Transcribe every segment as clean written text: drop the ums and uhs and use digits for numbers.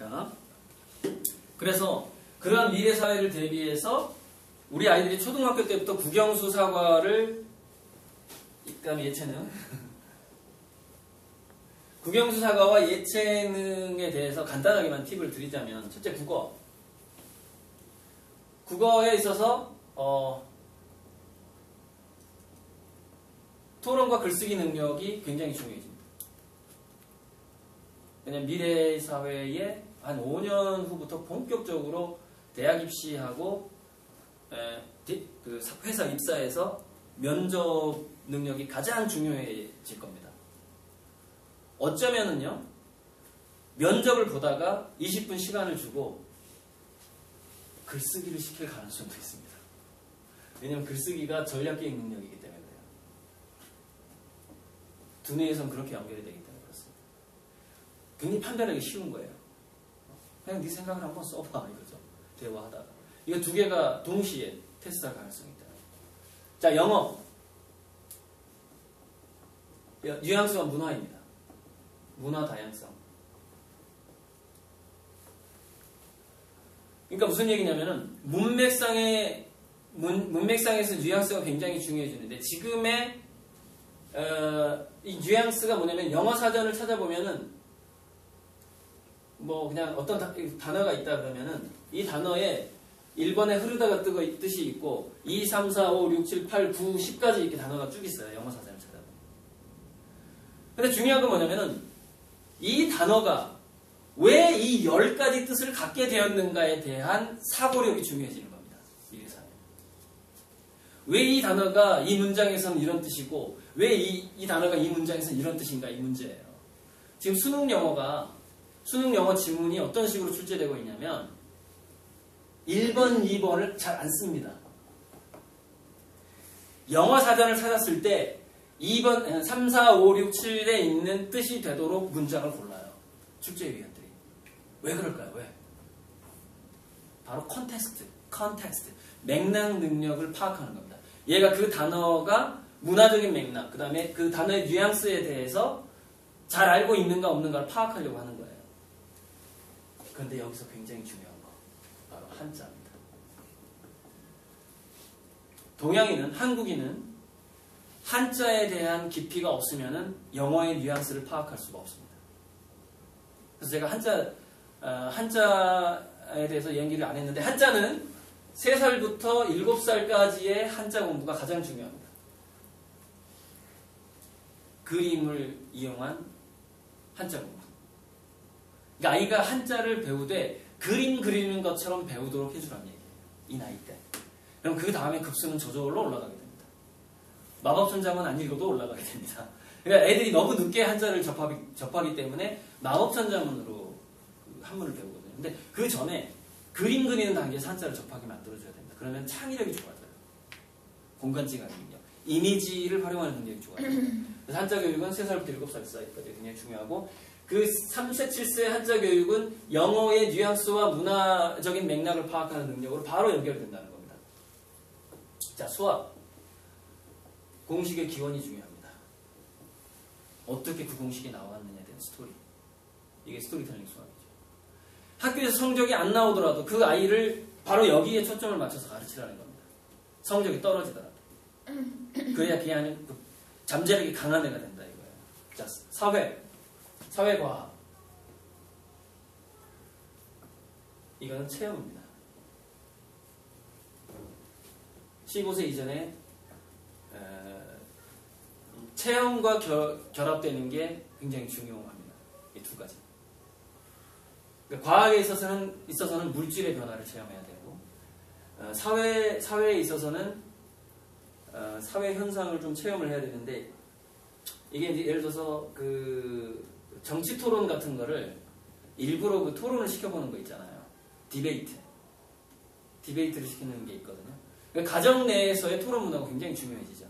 자, 그래서 그러한 미래 사회를 대비해서 우리 아이들이 초등학교 때부터 국영수 사과를, 그다음에 예체능, 국영수 사과와 예체능에 대해서 간단하게만 팁을 드리자면, 첫째 국어에 있어서 토론과 글쓰기 능력이 굉장히 중요해집니다. 왜냐하면 미래 사회에 한 5년 후부터 본격적으로 대학 입시하고 그 회사 입사해서 면접 능력이 가장 중요해질 겁니다. 어쩌면은요, 면접을 보다가 20분 시간을 주고 글쓰기를 시킬 가능성도 있습니다. 왜냐하면 글쓰기가 전략기획 능력이기 때문에 그래요. 두뇌에선 그렇게 연결이 되기 때문에 그렇습니다. 굉장히 판단하기 쉬운 거예요. 그냥 네 생각을 한번 써봐, 이거죠. 대화하다가. 이거 두 개가 동시에 테스트할 가능성이 있다. 자, 영어. 뉘앙스와 문화입니다. 문화 다양성. 그러니까 무슨 얘기냐면은 문맥상에서 뉘앙스가 굉장히 중요해지는데, 지금의 이 뉘앙스가 뭐냐면, 영어 사전을 찾아보면은 뭐 그냥 어떤 단어가 있다 그러면은 이 단어에 1번에 흐르다가 뜻이 있고 2, 3, 4, 5, 6, 7, 8, 9, 10까지 이렇게 단어가 쭉 있어요. 영어 사전을 찾아보면. 근데 중요한 건 뭐냐면은 이 단어가 왜 이 10가지 뜻을 갖게 되었는가에 대한 사고력이 중요해지는 겁니다. 미래사회. 왜 이 단어가 이 문장에서는 이런 뜻이고 왜 이 단어가 이 문장에서는 이런 뜻인가, 이 문제예요. 지금 수능 영어 지문이 어떤 식으로 출제되고 있냐면 1번, 2번을 잘 안 씁니다. 영어 사전을 찾았을 때 2번, 3, 4, 5, 6, 7에 있는 뜻이 되도록 문장을 골라요. 출제위원들이. 왜 그럴까요? 왜? 바로 컨텍스트, 맥락 능력을 파악하는 겁니다. 얘가 그 단어가 문화적인 맥락, 그 다음에 그 단어의 뉘앙스에 대해서 잘 알고 있는가 없는가를 파악하려고 하는 거예요. 그런데 여기서 굉장히 중요한 거, 바로 한자입니다. 동양인은, 한국인은 한자에 대한 깊이가 없으면은 영어의 뉘앙스를 파악할 수가 없습니다. 그래서 제가 한자에 대해서 얘기를 안 했는데, 한자는 3살부터 7살까지의 한자 공부가 가장 중요합니다. 그림을 이용한 한자 공부. 그러니까 아이가 한자를 배우되 그림 그리는 것처럼 배우도록 해주라는 얘기예요. 이 나이 때. 그럼 그 다음에 급수는 저절로 올라가게 됩니다. 마법천장은 안 읽어도 올라가게 됩니다. 그러니까 애들이 너무 늦게 한자를 접하기 때문에 마법천장문으로 한문을 배우거든요. 근데 그 전에 그림 그리는 단계에서 한자를 접하게 만들어줘야 됩니다. 그러면 창의력이 좋아져요. 공간지각 능력, 이미지를 활용하는 능력이 좋아져요. 그래서 한자 교육은 3살부터 7살 사이까지 굉장히 중요하고, 그 3세, 7세 한자 교육은 영어의 뉘앙스와 문화적인 맥락을 파악하는 능력으로 바로 연결된다는 겁니다. 자, 수학. 공식의 기원이 중요합니다. 어떻게 그 공식이 나왔느냐에 대한 스토리. 이게 스토리텔링 수학이죠. 학교에서 성적이 안 나오더라도 그 아이를 바로 여기에 초점을 맞춰서 가르치라는 겁니다. 성적이 떨어지더라도. 그래야 그냥 잠재력이 강한 애가 된다 이거예요. 자, 사회과학. 이거는 체험입니다. 15세 이전에 체험과 결합되는 게 굉장히 중요합니다. 이 두 가지. 그러니까 과학에 있어서는 물질의 변화를 체험해야 되고, 사회에 있어서는 사회 현상을 좀 체험을 해야 되는데, 이게 이제 예를 들어서 그 정치 토론 같은 거를 일부러 그 토론을 시켜보는 거 있잖아요. 디베이트를 시키는 게 있거든요. 그러니까 가정 내에서의 토론 문화가 굉장히 중요해지죠.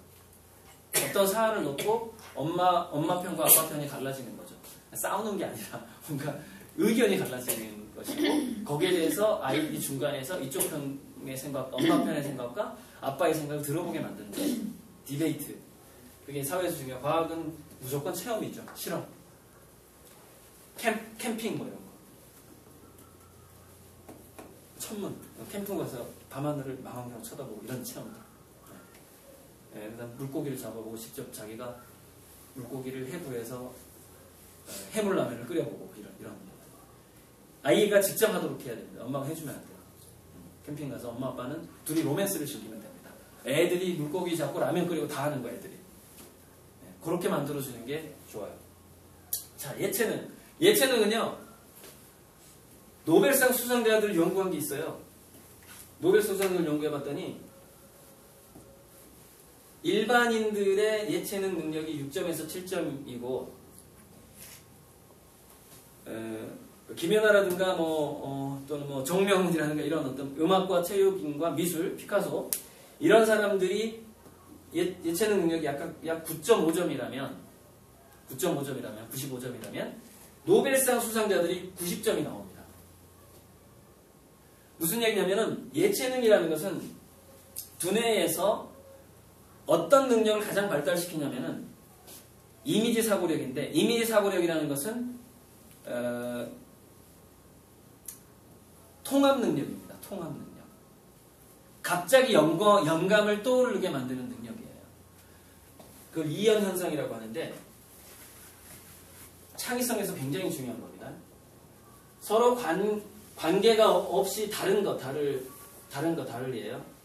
어떤 사안을 놓고 엄마 편과 아빠 편이 갈라지는 거죠. 싸우는 게 아니라 뭔가 의견이 갈라지는 것이고, 거기에 대해서 아이들이 중간에서 이쪽 편의 생각, 엄마 편의 생각과 아빠의 생각을 들어보게 만드는 거죠. 디베이트. 그게 사회에서 중요해요. 과학은 무조건 체험이죠. 실험. 캠핑 뭐 이런 거. 천문, 캠핑 가서 밤하늘을 망원경으로 쳐다보고 이런 체험들. 네, 그다음 물고기를 잡아보고 직접 자기가 물고기를 해부해서 해물라면을 끓여보고 이런 아이가 직접 하도록 해야 됩니다. 엄마가 해주면 안 돼요. 캠핑 가서 엄마 아빠는 둘이 로맨스를 즐기면 됩니다. 애들이 물고기 잡고 라면 끓이고 다 하는 거야 애들이. 네, 그렇게 만들어주는 게 좋아요. 자, 예체능은요 노벨상 수상자들 연구한 게 있어요. 노벨 수상자들 연구해봤더니 일반인들의 예체능 능력이 6점에서 7점이고 김연아라든가 또는 뭐 정명훈이라든가 이런 어떤 음악과 체육인과 미술, 피카소 이런 사람들이 예체능 능력이 약 9.5점이라면 95점이라면 노벨상 수상자들이 90점이 나옵니다. 무슨 얘기냐면은 예체능이라는 것은 두뇌에서 어떤 능력을 가장 발달시키냐면은 이미지 사고력인데 이미지 사고력이라는 것은 통합 능력입니다. 통합 능력. 갑자기 영감을 떠오르게 만드는 능력이에요. 그걸 이연 현상이라고 하는데 창의성에서 굉장히 중요한 겁니다. 서로 관계가 없이 다른 다를이에요.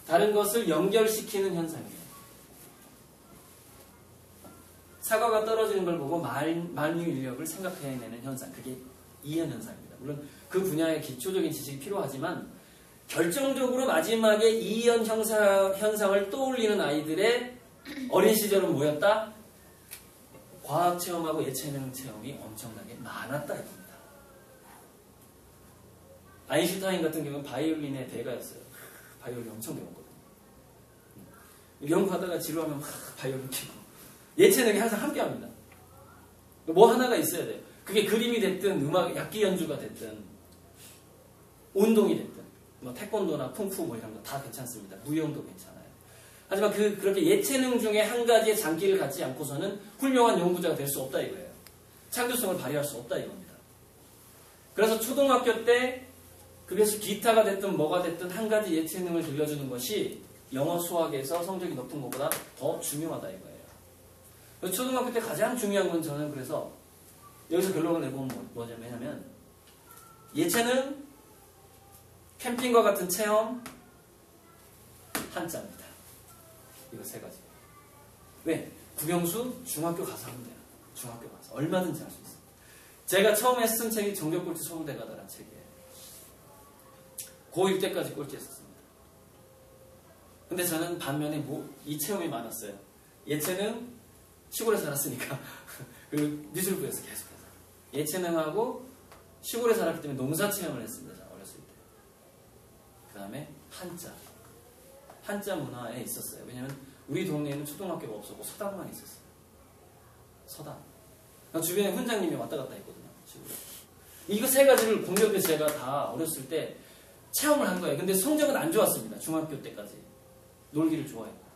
다른 것을 연결시키는 현상이에요. 사과가 떨어지는 걸 보고 만유 인력을 생각해내는 현상. 그게 이연 현상입니다. 물론 그 분야의 기초적인 지식이 필요하지만 결정적으로 마지막에 이연 현상을 떠올리는 아이들의 어린 시절은 뭐였다? 과학 체험하고 예체능 체험이 엄청나게 많았다 이겁니다. 아인슈타인 같은 경우는 바이올린의 대가였어요. 바이올린 엄청 배웠거든요. 연구하다가 지루하면 막 바이올린 키고 예체능이 항상 함께합니다. 뭐 하나가 있어야 돼요. 그게 그림이 됐든 음악 악기 연주가 됐든 운동이 됐든 뭐 태권도나 쿵푸 뭐 이런 거 다 괜찮습니다. 무용도 괜찮아요. 하지만 그렇게 예체능 중에 한 가지의 장기를 갖지 않고서는 훌륭한 연구자가 될 수 없다 이거예요. 창조성을 발휘할 수 없다 이겁니다. 그래서 초등학교 때 그것이 기타가 됐든 뭐가 됐든 한 가지 예체능을 들려주는 것이 영어 수학에서 성적이 높은 것보다 더 중요하다 이거예요. 그래서 초등학교 때 가장 중요한 건 저는 그래서 여기서 결론을 내보면 뭐냐면 예체능, 캠핑과 같은 체험, 한자입니다. 이거 세 가지. 왜? 국영수 중학교 가서 하면 돼요. 중학교 가서. 얼마든지 할 수 있어요. 제가 처음에 쓴 책이 정적꼴찌 서울대 가다라는 책이에요. 고1 때까지 꼴찌했었습니다. 근데 저는 반면에 이 체험이 많았어요. 예체능, 시골에 살았으니까. 그리고 미술부에서 계속해서. 예체능하고 시골에 살았기 때문에 농사 체험을 했습니다. 어렸을 때. 그 다음에 한자 문화에 있었어요. 왜냐면 우리 동네에는 초등학교가 없었고 서당만 있었어요. 서당. 주변에 훈장님이 왔다 갔다 했거든요. 시골에. 이거 세 가지를 공교롭게 제가 다 어렸을 때 체험을 한 거예요. 근데 성적은 안 좋았습니다. 중학교 때까지. 놀기를 좋아했고.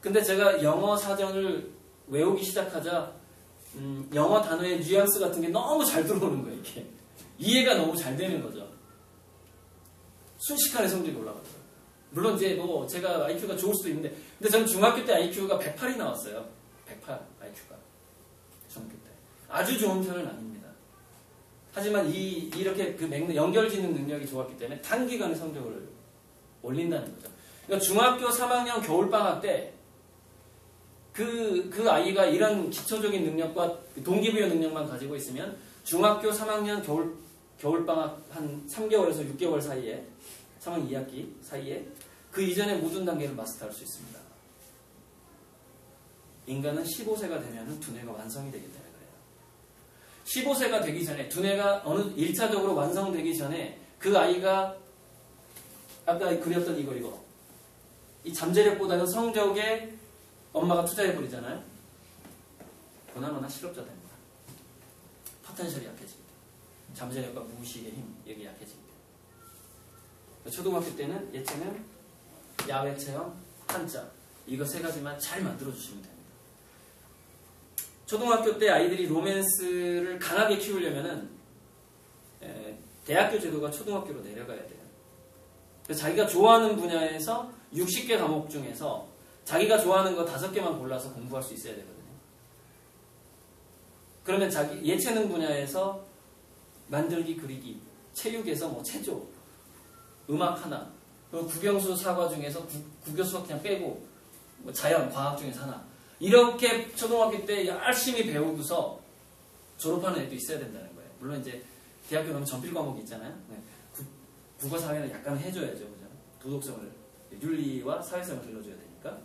근데 제가 영어 사전을 외우기 시작하자 영어 단어의 뉘앙스 같은 게 너무 잘 들어오는 거예요. 이게. 이해가 너무 잘 되는 거죠. 순식간에 성적이 올라가더라고요. 물론 이제 뭐 제가 IQ가 좋을 수도 있는데 근데 저는 중학교 때 IQ가 108이 나왔어요. 108 IQ가. 중학교 때. 아주 좋은 편은 아닙니다. 하지만 이렇게 그 연결짓는 능력이 좋았기 때문에 단기간에 성적을 올린다는 거죠. 그러니까 중학교 3학년 겨울방학 때 그 아이가 이런 기초적인 능력과 동기부여 능력만 가지고 있으면 중학교 3학년 겨울방학 한 3개월에서 6개월 사이에 3학년 2학기 사이에 그 이전의 모든 단계를 마스터할 수 있습니다. 인간은 15세가 되면 두뇌가 완성이 되기 때문에 그래요. 15세가 되기 전에 두뇌가 어느 1차적으로 완성되기 전에 그 아이가 아까 그렸던 이거 이 잠재력보다는 성적에 엄마가 투자해버리잖아요. 보나마나 실업자 됩니다. 포텐셜이 약해집니다. 잠재력과 무의식의 힘 여기 약해집니다. 초등학교 때는 예체능, 야외 체험, 한자 이거 세 가지만 잘 만들어주시면 됩니다. 초등학교 때 아이들이 로맨스를 강하게 키우려면은 대학교 제도가 초등학교로 내려가야 돼요. 그래서 자기가 좋아하는 분야에서 60개 과목 중에서 자기가 좋아하는 거 5개만 골라서 공부할 수 있어야 되거든요. 그러면 자기 예체능 분야에서 만들기, 그리기, 체육에서 뭐 체조, 음악 하나, 그리고 국영수 사과 중에서 국어 수학 그냥 빼고 뭐 자연, 과학 중에서 하나, 이렇게 초등학교 때 열심히 배우고서 졸업하는 애도 있어야 된다는 거예요. 물론 이제 대학교 가면 전필 과목이 있잖아요. 네. 국어 사회는 약간 해줘야죠, 그죠? 도덕성을, 윤리와 사회성을 길러줘야 되니까.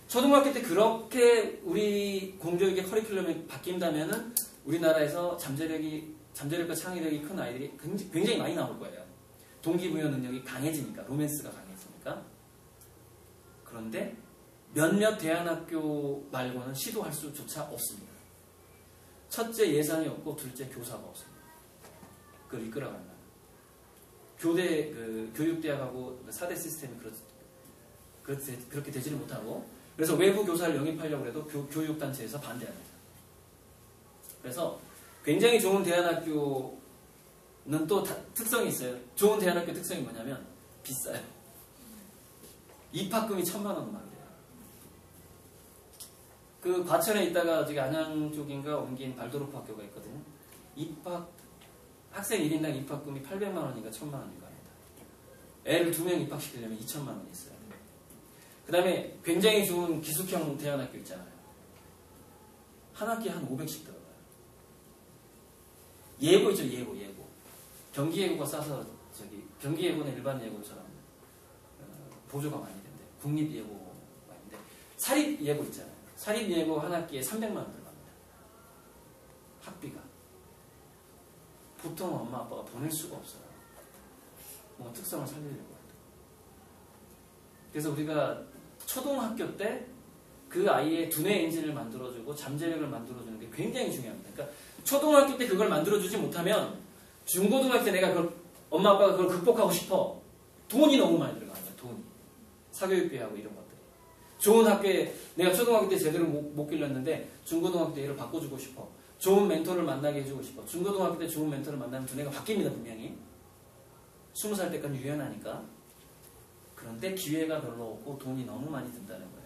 초등학교 때 그렇게 우리 공교육의 커리큘럼이 바뀐다면은 우리나라에서 잠재력과 창의력이 큰 아이들이 굉장히 많이 나올 거예요. 동기부여 능력이 강해지니까, 로맨스가 강해지니까. 그런데 몇몇 대안학교 말고는 시도할 수조차 없습니다. 첫째 예산이 없고 둘째 교사가 없습니다. 그걸 이끌어간다. 교대 교육대학하고 4대 시스템이 그렇게 되지를 못하고, 그래서 외부 교사를 영입하려고 해도 교육단체에서 반대합니다. 그래서 굉장히 좋은 대안학교는 또 특성이 있어요. 좋은 대안학교 특성이 뭐냐면 비싸요. 입학금이 1,000만 원 막 이래요. 그 과천에 있다가 저기 안양 쪽인가 옮긴 발도르프 학교가 있거든요. 학생 1인당 입학금이 800만 원인가 1,000만 원인가 합니다. 애를 2명 입학시키려면 2,000만 원이 있어요. 그 다음에 굉장히 좋은 기숙형 대안학교 있잖아요. 한 학기에 한 500씩 들어가요. 예고 있죠, 예고. 경기예고가 싸서 경기예고는 일반 예고처럼 보조가 많이 된대. 국립예고가 있는데 사립예고 있잖아요. 사립예고 한 학기에 300만 원 들어갑니다. 학비가. 보통 엄마 아빠가 보낼 수가 없어요. 뭔가 특성을 살리려고 해도. 그래서 우리가 초등학교 때 그 아이의 두뇌 엔진을 만들어주고 잠재력을 만들어주는 게 굉장히 중요합니다. 그러니까 초등학교 때 그걸 만들어주지 못하면 중고등학교 때 내가 엄마 아빠가 그걸 극복하고 싶어. 돈이 너무 많이 들어갑니다. 돈이. 사교육비하고 이런 것들이. 좋은 학교에 내가 초등학교 때 제대로 못 길렀는데 중고등학교 때 얘를 바꿔주고 싶어. 좋은 멘토를 만나게 해주고 싶어. 중고등학교 때 좋은 멘토를 만나면 두뇌가 바뀝니다. 분명히. 20살 때까지 유연하니까. 그런데 기회가 별로 없고 돈이 너무 많이 든다는 거예요.